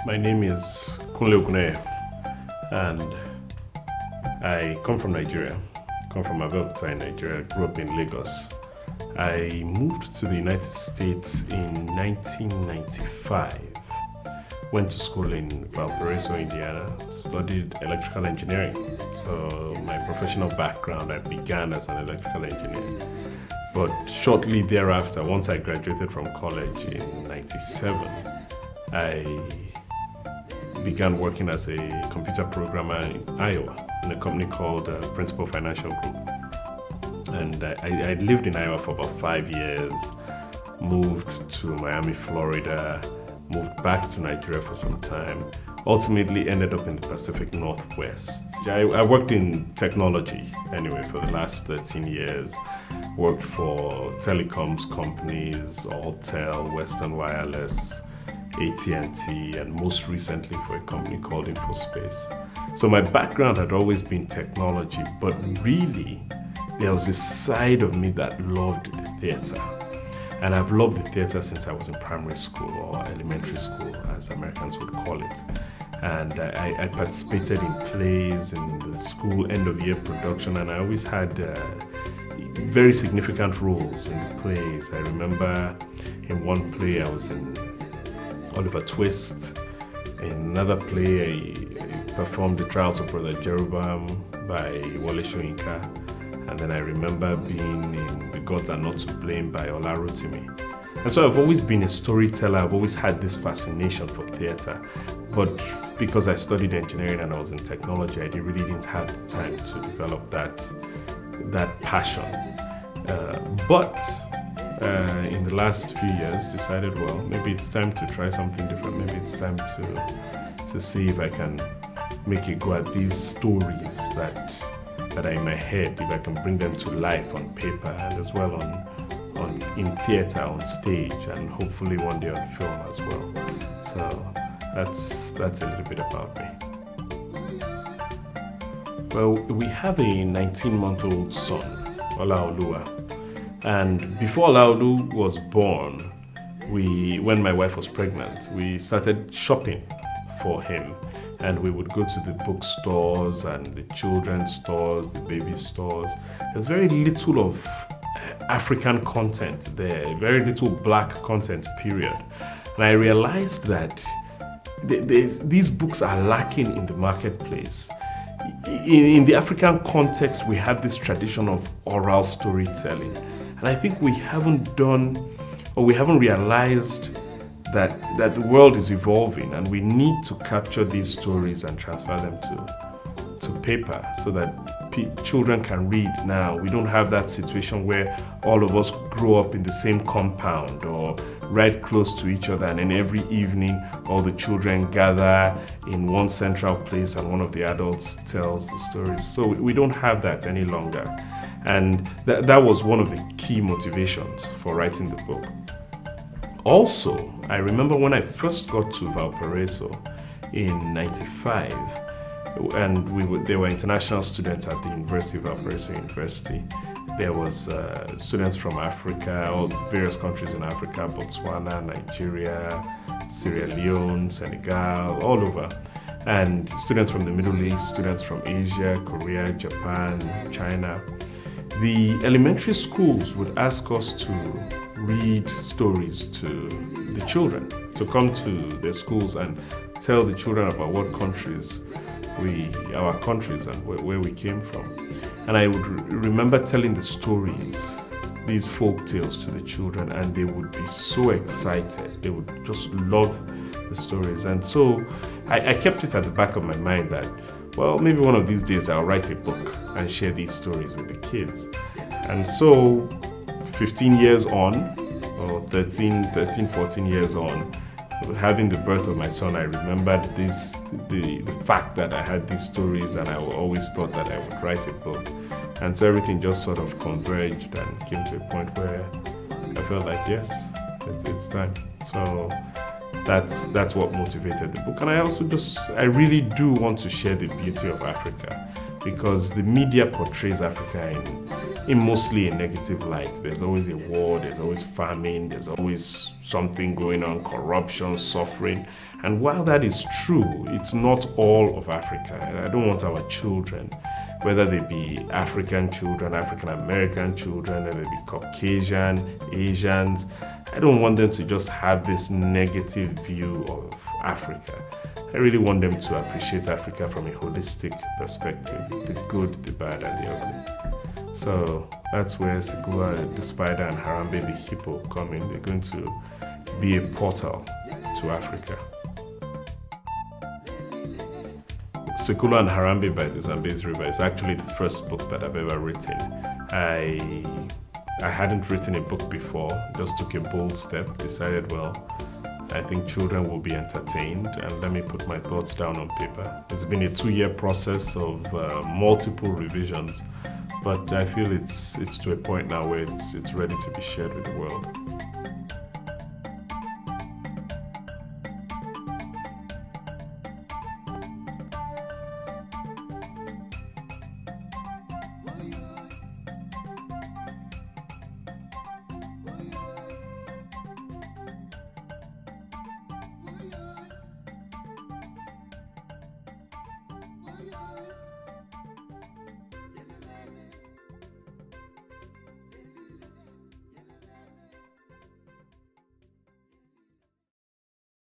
My name is Kunle Oguneye, and I come from Nigeria. Come from Abeokuta in Nigeria. Grew up in Lagos. I moved to the United States in 1995. Went to school in Valparaiso, Indiana. Studied electrical engineering. So my professional background, I began as an electrical engineer. But shortly thereafter, once I graduated from college in 97, I began working as a computer programmer in Iowa in a company called Principal Financial Group. And I lived in Iowa for about 5 years, moved to Miami, Florida, moved back to Nigeria for some time, ultimately ended up in the Pacific Northwest. I worked in technology anyway for the last 13 years, worked for telecoms companies, Alltel, Western Wireless, AT&T, and most recently for a company called InfoSpace. So my background had always been technology, but really there was a side of me that loved the theater. And I've loved the theater since I was in primary school or elementary school, as Americans would call it. And I participated in plays in the school end of year production, and I always had very significant roles in the plays. I remember in one play I was in Oliver Twist. In another play, I performed The Trials of Brother Jeroboam by Wole Soyinka. And then I remember being in The Gods Are Not to Blame by Olarotimi. And so I've always been a storyteller. I've always had this fascination for theater. But because I studied engineering and I was in technology, I really didn't have the time to develop that passion. But in the last few years, decided, well, maybe it's time to try something different. Maybe it's time to see if I can make a go at these stories that are in my head, if I can bring them to life on paper and as well on in theater, on stage, and hopefully one day on film as well. So that's a little bit about me. Well, we have a 19-month-old son, Olaoluwa. And before Olaolu was born, when my wife was pregnant, we started shopping for him. And we would go to the bookstores and the children's stores, the baby stores. There's very little of African content there, very little black content, period. And I realized that these books are lacking in the marketplace. In the African context, we have this tradition of oral storytelling. And I think we haven't realized that the world is evolving and we need to capture these stories and transfer them to paper so that children can read now. We don't have that situation where all of us grow up in the same compound or right close to each other, and then every evening all the children gather in one central place and one of the adults tells the stories. So we don't have that any longer. And that was one of the key motivations for writing the book. Also, I remember when I first got to Valparaiso in 95, and there were international students at the University of Valparaiso University. There was students from Africa, all various countries in Africa, Botswana, Nigeria, Sierra Leone, Senegal, all over. And students from the Middle East, students from Asia, Korea, Japan, China. The elementary schools would ask us to read stories to the children, to come to their schools and tell the children about what countries our countries and where we came from. And I would remember telling the stories, these folk tales to the children, and they would be so excited. They would just love the stories. And so I kept it at the back of my mind that, well, maybe one of these days I'll write a book and share these stories with the kids. And so 15 years on, or 13, 14 years on, having the birth of my son, I remembered the fact that I had these stories, and I always thought that I would write a book. And so everything just sort of converged and came to a point where I felt like, yes, it's time. So that's what motivated the book. And I really do want to share the beauty of Africa, because the media portrays Africa in mostly a negative light. There's always a war, there's always famine, there's always something going on, corruption, suffering. And while that is true, it's not all of Africa. And I don't want our children, whether they be African children, African American children, whether they be Caucasian, Asians, I don't want them to just have this negative view of Africa. I really want them to appreciate Africa from a holistic perspective, the good, the bad, and the ugly. So that's where Sekula, the spider, and Harambe, the hippo, come in. They're going to be a portal to Africa. Sekula and Harambe by the Zambezi River is actually the first book that I've ever written. I hadn't written a book before, just took a bold step, decided, well, I think children will be entertained, and let me put my thoughts down on paper. It's been a 2-year process of multiple revisions, but I feel it's to a point now where it's ready to be shared with the world.